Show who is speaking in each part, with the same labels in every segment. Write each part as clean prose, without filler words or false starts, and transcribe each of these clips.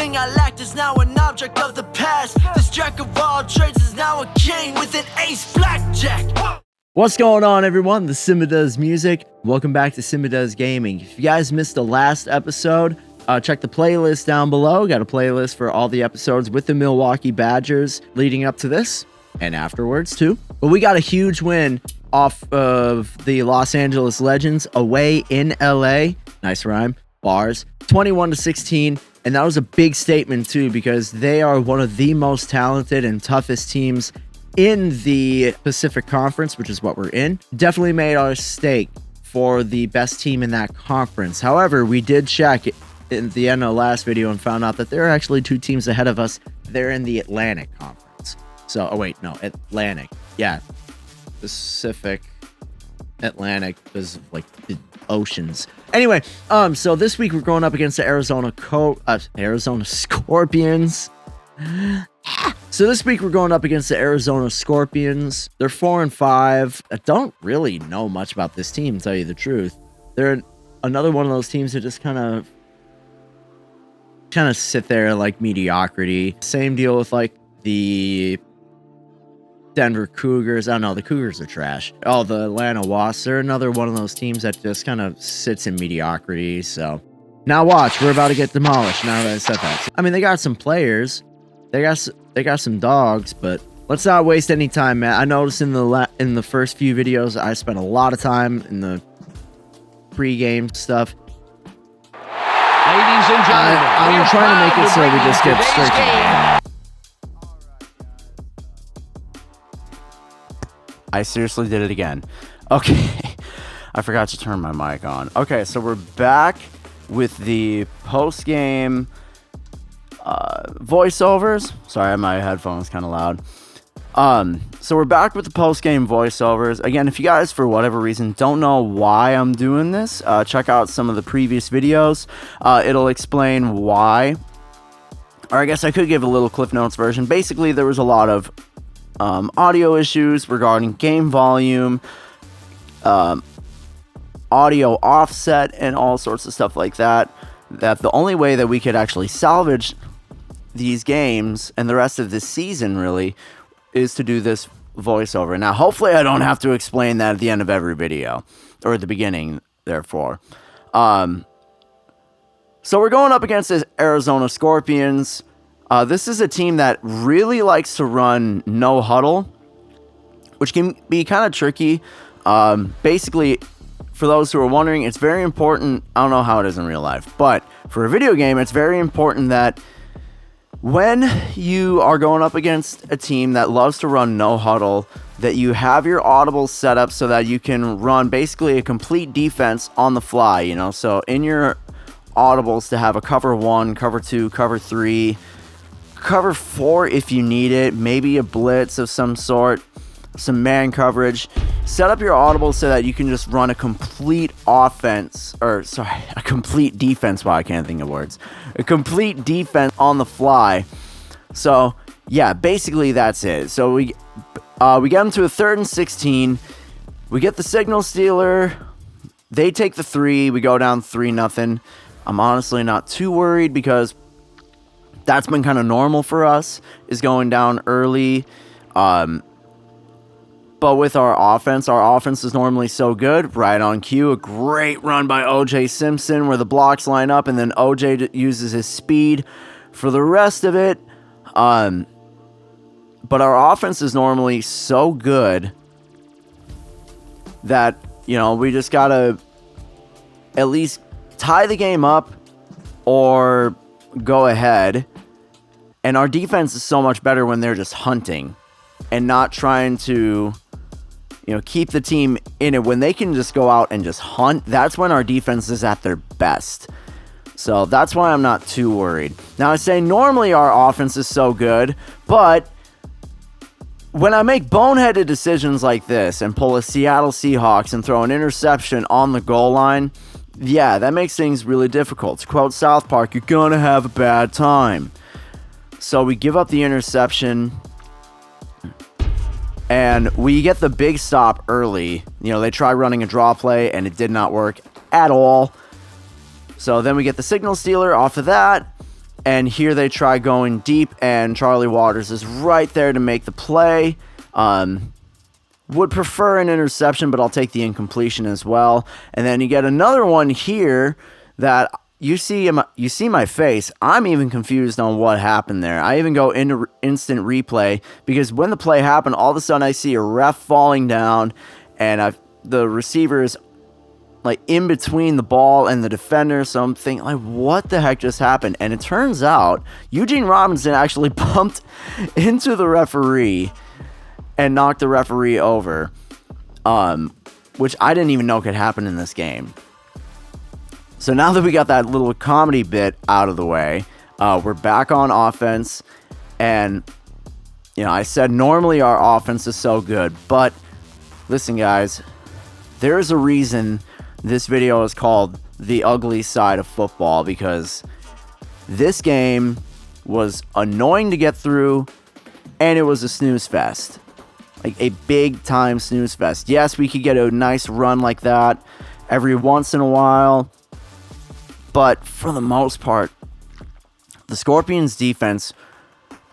Speaker 1: Everything I lacked is now an object of the past. This jack of all trades is now a king with an ace blackjack.
Speaker 2: What's going on, everyone? The CYMBA Does Music. Welcome back to CYMBA Does Gaming. If you guys missed the last episode, check the playlist down below. Got a playlist for all the episodes with the Milwaukee Badgers leading up to this and afterwards too. But we got a huge win off of the Los Angeles Legends away in LA. Nice rhyme. Bars. 21-16. And that was a big statement too, because they are one of the most talented and toughest teams in the Pacific Conference, which is what we're in. Definitely made our stake for the best team in that conference. However, we did check in the end of the last video and found out that there are actually two teams ahead of us. They're in the Atlantic Conference. So, oh wait, no, Atlantic. Yeah, Pacific, Atlantic is like the oceans. Anyway, so this week we're going up against the Arizona Scorpions. So this week we're going up against the Arizona Scorpions. They're 4-5. I don't really know much about this team, to tell you the truth. They're another one of those teams that just kind of sit there like mediocrity. Same deal with like the Denver Cougars. I don't know, the Cougars are trash. Oh, the Atlanta Wasps. They're another one of those teams that just kind of sits in mediocrity. So now watch, we're about to get demolished. Now that I said that, I mean, they got some players. They got some dogs, but let's not waste any time, man. I noticed in the first few videos, I spent a lot of time in the pre-game stuff.
Speaker 3: Ladies and gentlemen,
Speaker 2: I'm trying to make it so we just get straight to the game. I seriously did it again. Okay, I forgot to turn my mic on. Okay, so we're back with the post-game voiceovers. Sorry, my headphones kind of loud. So we're back with the post-game voiceovers. Again, if you guys, for whatever reason, don't know why I'm doing this, check out some of the previous videos. It'll explain why. Or I guess I could give a little Cliff Notes version. Basically, there was a lot of audio issues regarding game volume, audio offset, and all sorts of stuff like that. That the only way that we could actually salvage these games and the rest of this season really is to do this voiceover. Now, hopefully I don't have to explain that at the end of every video, or at the beginning, therefore. So we're going up against the Arizona Scorpions. This is a team that really likes to run no huddle, which can be kind of tricky. Basically, for those who are wondering, it's very important. I don't know how it is in real life, but for a video game, it's very important that when you are going up against a team that loves to run no huddle, that you have your audibles set up so that you can run basically a complete defense on the fly, you know? So in your audibles to have a cover 1, cover 2, cover 3, cover 4 if you need it, maybe a blitz of some sort, some man coverage. Set up your audibles so that you can just run a complete offense, or sorry, a complete defense. Wow, I can't think of words. A complete defense on the fly. So yeah, basically that's it. So we get them to a 3rd and 16. We get the signal stealer. They take the 3. We go down 3-0. I'm honestly not too worried because that's been kind of normal for us, is going down early. But with our offense is normally so good. Right on cue, a great run by O.J. Simpson where the blocks line up and then O.J. uses his speed for the rest of it. But our offense is normally so good that, you know, we just got to at least tie the game up or go ahead. And our defense is so much better when they're just hunting and not trying to, you know, keep the team in it. When they can just go out and just hunt, that's when our defense is at their best. So that's why I'm not too worried. Now, I say normally our offense is so good, but when I make boneheaded decisions like this and pull a Seattle Seahawks and throw an interception on the goal line, yeah, that makes things really difficult. To quote South Park, you're gonna have a bad time. So we give up the interception, and we get the big stop early. You know, they tried running a draw play, and it did not work at all. So then we get the signal stealer off of that. And here they try going deep, and Charlie Waters is right there to make the play. Would prefer an interception, but I'll take the incompletion as well. And then you get another one here that you see my face. I'm even confused on what happened there. I even go into instant replay because when the play happened, all of a sudden I see a ref falling down, and the receiver is like in between the ball and the defender. So I'm thinking, like, what the heck just happened? And it turns out Eugene Robinson actually bumped into the referee and knocked the referee over, which I didn't even know could happen in this game. So now that we got that little comedy bit out of the way, we're back on offense. And, you know, I said normally our offense is so good, but listen, guys, there is a reason this video is called The Ugly Side of Football, because this game was annoying to get through, and it was a snooze fest. Like a big time snooze fest. Yes, we could get a nice run like that every once in a while, but for the most part, the Scorpions defense,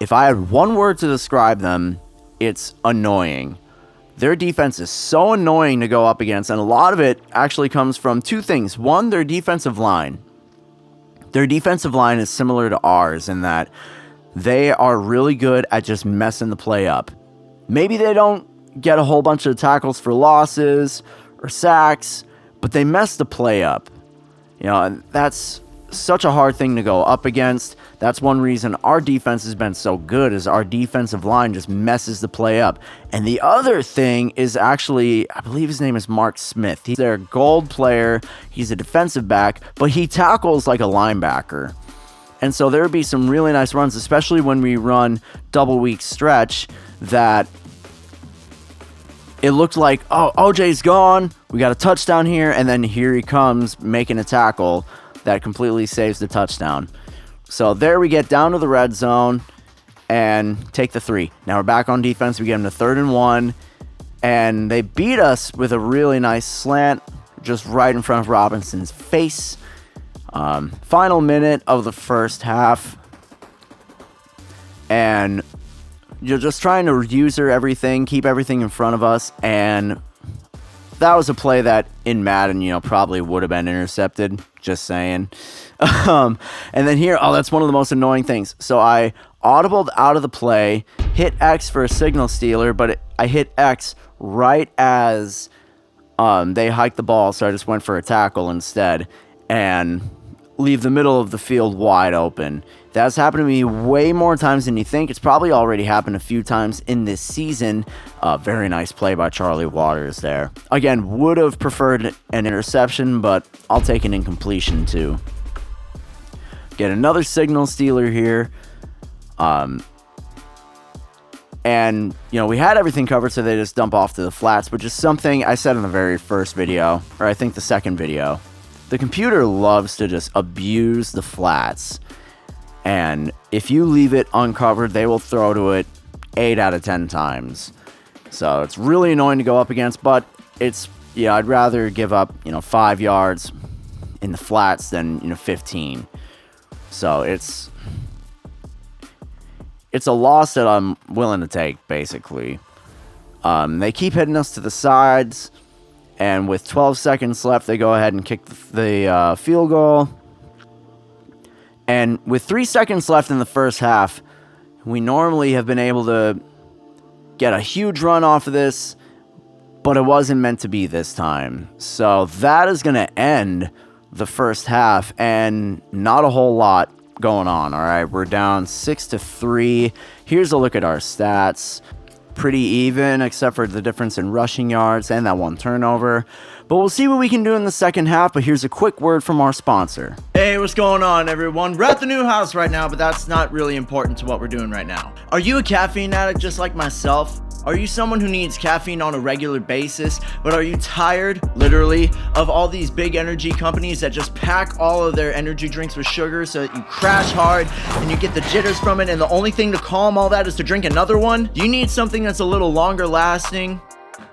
Speaker 2: if I had one word to describe them, it's annoying. Their defense is so annoying to go up against, and a lot of it actually comes from two things. One, their defensive line. Their defensive line is similar to ours in that they are really good at just messing the play up. Maybe they don't get a whole bunch of tackles for losses or sacks, but they mess the play up. You know, and that's such a hard thing to go up against. That's one reason our defense has been so good, is our defensive line just messes the play up. And the other thing is actually, I believe his name is Mark Smith. He's their gold player. He's a defensive back, but he tackles like a linebacker. And so there would be some really nice runs, especially when we run double week stretch, that it looked like, oh, OJ's gone. We got a touchdown here. And then here he comes making a tackle that completely saves the touchdown. So there we get down to the red zone and take the 3. Now we're back on defense. We get them to 3rd and 1. And they beat us with a really nice slant just right in front of Robinson's face. Final minute of the first half. And you're just trying to user everything, keep everything in front of us. And that was a play that in Madden, you know, probably would have been intercepted. Just saying. And then here, oh, that's one of the most annoying things. So I audibled out of the play, hit X for a signal stealer, but I hit X right as they hiked the ball, so I just went for a tackle instead and leave the middle of the field wide open. That's happened to me way more times than you think. It's probably already happened a few times in this season. Very nice play by Charlie Waters there. Again, would have preferred an interception, but I'll take an incompletion too. Get another signal stealer here. And, you know, we had everything covered, so they just dump off to the flats, which is something I said in the very first video, or I think the second video. The computer loves to just abuse the flats. And if you leave it uncovered, they will throw to it 8 out of 10 times. So it's really annoying to go up against, but it's, yeah, I'd rather give up, 5 yards in the flats than, 15. So it's a loss that I'm willing to take, basically. They keep hitting us to the sides, and with 12 seconds left, they go ahead and kick the field goal. And with 3 seconds left in the first half, we normally have been able to get a huge run off of this, but it wasn't meant to be this time. So that is going to end the first half, and not a whole lot going on. All right, we're down 6-3. Here's a look at our stats. Pretty even, except for the difference in rushing yards and that one turnover. But we'll see what we can do in the second half, but here's a quick word from our sponsor.
Speaker 3: Hey, what's going on, everyone? We're at the new house right now, but that's not really important to what we're doing right now. Are you a caffeine addict just like myself? Are you someone who needs caffeine on a regular basis, but are you tired, literally, of all these big energy companies that just pack all of their energy drinks with sugar so that you crash hard and you get the jitters from it, and the only thing to calm all that is to drink another one? Do you need something that's a little longer lasting?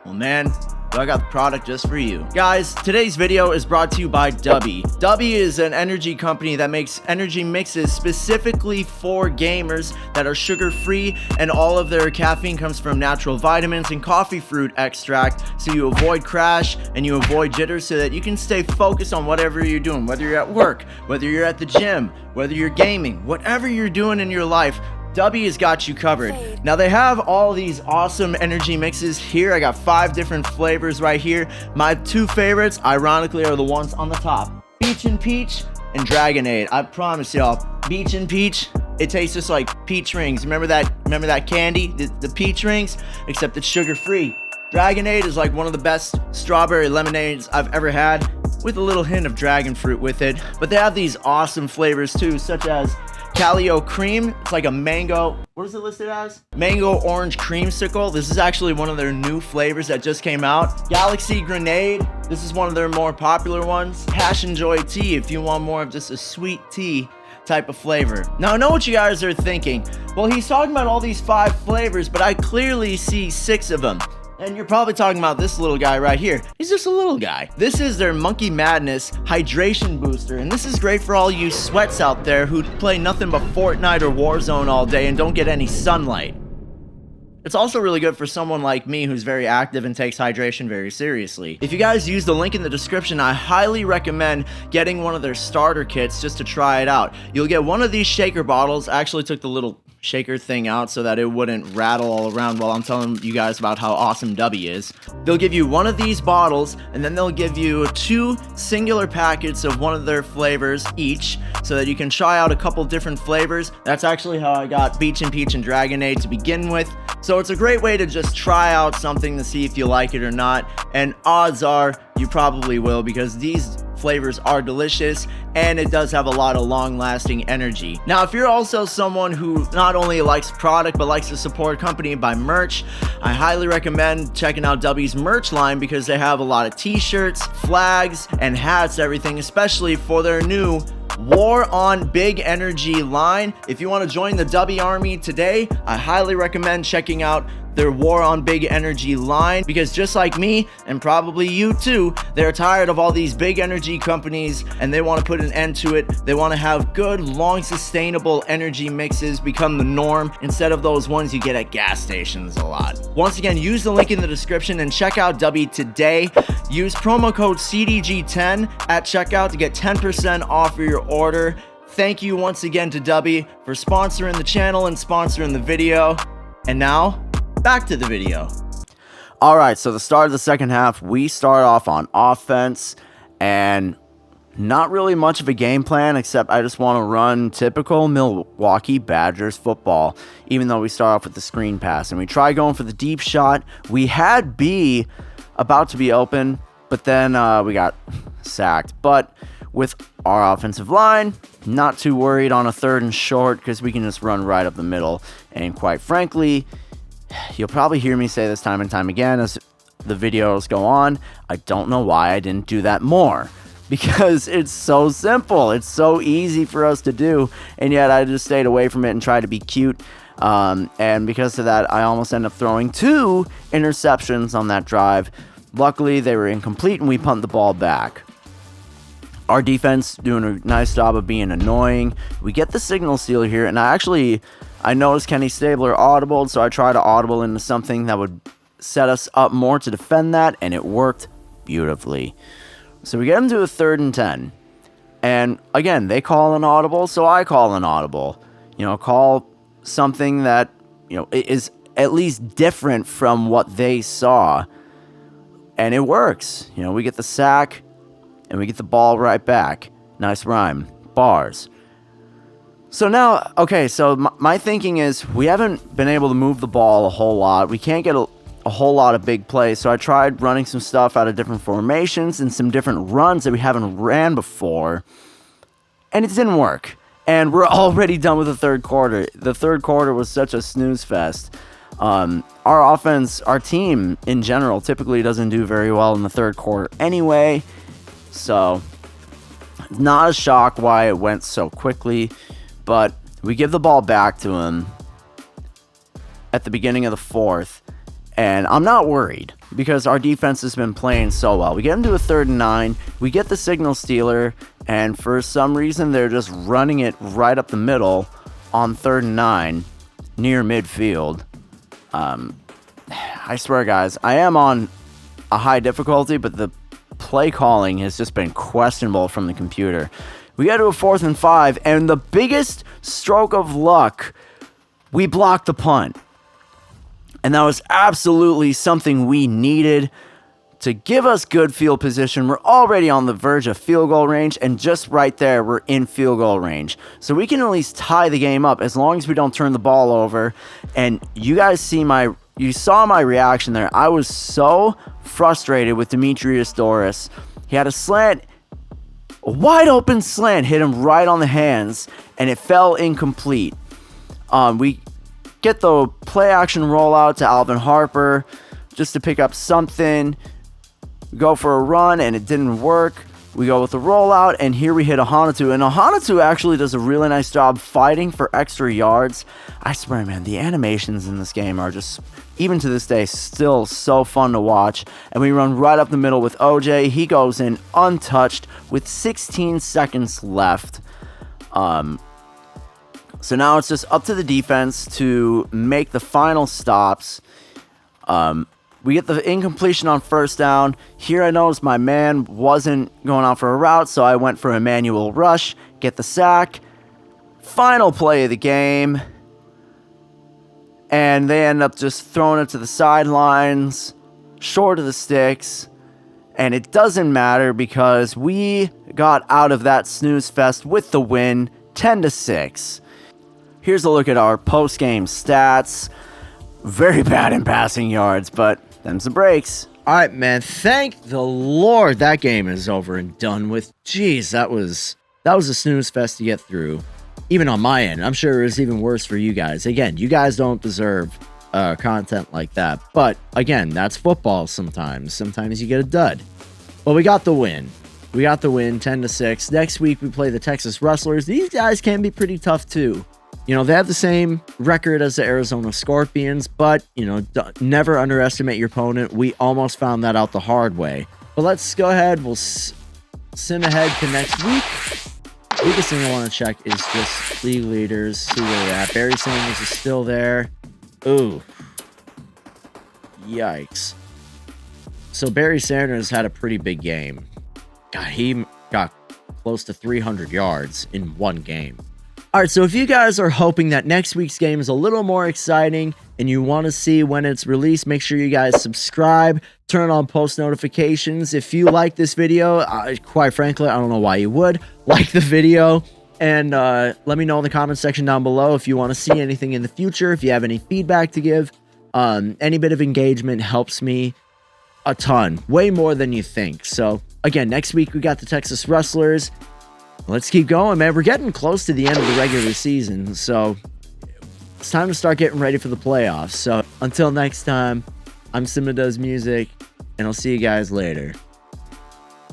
Speaker 3: Well, man, I got the product just for you. Guys, today's video is brought to you by Dubby. Dubby is an energy company that makes energy mixes specifically for gamers that are sugar-free, and all of their caffeine comes from natural vitamins and coffee fruit extract, so you avoid crash and you avoid jitters so that you can stay focused on whatever you're doing, whether you're at work, whether you're at the gym, whether you're gaming, whatever you're doing in your life. Dubby has got you covered. Now they have all these awesome energy mixes here. I got 5 different flavors right here. My 2 favorites, ironically, are the ones on the top. Peach and Peach and Dragonade. I promise y'all, Peach and Peach, it tastes just like peach rings. Remember that candy, the peach rings? Except it's sugar-free. Dragonade is like one of the best strawberry lemonades I've ever had, with a little hint of dragon fruit with it. But they have these awesome flavors too, such as Calio Cream. It's like a mango, what is it listed as? Mango orange creamsicle. This is actually one of their new flavors that just came out. Galaxy Grenade. This is one of their more popular ones. Passion Joy Tea, if you want more of just a sweet tea type of flavor. Now I know what you guys are thinking. Well, he's talking about all these 5 flavors, but I clearly see 6 of them. And you're probably talking about this little guy right here. He's just a little guy. This is their Monkey Madness Hydration Booster, and this is great for all you sweats out there who play nothing but Fortnite or Warzone all day and don't get any sunlight. It's also really good for someone like me who's very active and takes hydration very seriously. If you guys use the link in the description, I highly recommend getting one of their starter kits just to try it out. You'll get one of these shaker bottles. I actually took the little shaker thing out so that it wouldn't rattle all around while I'm telling you guys about how awesome Dubby is. They'll give you one of these bottles, and then they'll give you 2 singular packets of one of their flavors each, so that you can try out a couple different flavors. That's actually how I got Peach and Peach and Dragonade to begin with. So it's a great way to just try out something to see if you like it or not, and odds are you probably will, because these flavors are delicious and it does have a lot of long-lasting energy. Now, if you're also someone who not only likes product but likes to support a company by merch, I highly recommend checking out Dubby's merch line, because they have a lot of t-shirts, flags, and hats, everything, especially for their new War on Big Energy line. If you want to join the Dubby army today, I highly recommend checking out their War on Big Energy line, because just like me, and probably you too, they're tired of all these big energy companies and they want to put an end to it. They want to have good, long, sustainable energy mixes become the norm, instead of those ones you get at gas stations a lot. Once again, use the link in the description and check out Dubby today. Use promo code CDG10 at checkout to get 10% off of your order. Thank you once again to Dubby for sponsoring the channel and sponsoring the video. And now, back to the video.
Speaker 2: All right, so the start of the second half, we start off on offense, and not really much of a game plan, except I just want to run typical Milwaukee Badgers football, even though we start off with the screen pass. And we try going for the deep shot. We had B about to be open, but then we got sacked. But with our offensive line, not too worried on a 3rd and short, because we can just run right up the middle. And quite frankly, you'll probably hear me say this time and time again as the videos go on, I don't know why I didn't do that more, because it's so simple. It's so easy for us to do, and yet I just stayed away from it and tried to be cute. And because of that, I almost ended up throwing 2 interceptions on that drive. Luckily, they were incomplete, and we punt the ball back. Our defense doing a nice job of being annoying. We get the signal steal here, and I noticed Kenny Stabler audibled, so I tried to audible into something that would set us up more to defend that, and it worked beautifully. So we get them to a 3rd and 10. And again, they call an audible, so I call an audible. Call something that, is at least different from what they saw. And it works. We get the sack, and we get the ball right back. Nice rhyme. Bars. So now, okay, so my thinking is we haven't been able to move the ball a whole lot. We can't get a whole lot of big plays. So I tried running some stuff out of different formations and some different runs that we haven't ran before. And it didn't work. And we're already done with the 3rd quarter. The 3rd quarter was such a snooze fest. Our offense, our team in general, typically doesn't do very well in the 3rd quarter anyway. So, not a shock why it went so quickly. But we give the ball back to him at the beginning of the 4th, and I'm not worried. because our defense has been playing so well. We get into a 3rd and 9. We get the signal stealer, and for some reason, they're just running it right up the middle on 3rd and 9 near midfield. I swear, guys, I am on a high difficulty, but the play calling has just been questionable from the computer. We get to a 4th and 5, and the biggest stroke of luck, we blocked the punt. And that was absolutely something we needed to give us good field position. We're already on the verge of field goal range, and just right there, we're in field goal range. So we can at least tie the game up as long as we don't turn the ball over. And you guys saw my reaction there. I was so frustrated with Demetrius Doris. He had a slant, a wide open slant, hit him right on the hands, and it fell incomplete. We get the play action rollout to Alvin Harper just to pick up something. We go for a run, and it didn't work. We go with the rollout, and here we hit Ahanatu. And Ahanatu actually does a really nice job fighting for extra yards. I swear, man, the animations in this game are just, even to this day, still so fun to watch. And we run right up the middle with OJ. He goes in untouched with 16 seconds left. So now it's just up to the defense to make the final stops. We get the incompletion on 1st down. Here I noticed my man wasn't going out for a route, so I went for a manual rush, get the sack. Final play of the game. And they end up just throwing it to the sidelines, short of the sticks. And it doesn't matter because we got out of that snooze fest with the win, 10-6. Here's a look at our post-game stats. Very bad in passing yards, but them's the breaks.
Speaker 3: All right, man. Thank the Lord that game is over and done with. Jeez, that was a snooze fest to get through. Even on my end, I'm sure it was even worse for you guys. Again, you guys don't deserve content like that. But again, that's football sometimes. Sometimes you get a dud. Well, we got the win. We got the win, 10-6. Next week, we play the Texas Rustlers. These guys can be pretty tough, too. You know, they have the same record as the Arizona Scorpions, but, you know, never underestimate your opponent. We almost found that out the hard way. But let's go ahead. We'll sim ahead to next week. Biggest thing I want to check is just league leaders, see where they're at. Barry Sanders is still there. Ooh. Yikes. So Barry Sanders had a pretty big game. God, he got close to 300 yards in one game. All right, so if you guys are hoping that next week's game is a little more exciting and you want to see when it's released, make sure you guys subscribe, turn on post notifications. If you like this video, quite frankly, I don't know why you would like the video. And let me know in the comment section down below if you want to see anything in the future, if you have any feedback to give. Any bit of engagement helps me a ton, way more than you think. So again, next week we got the Texas Rustlers. Let's keep going, man. We're getting close to the end of the regular season, so it's time to start getting ready for the playoffs. So until next time, I'm CYMBA Does Music, and I'll see you guys later.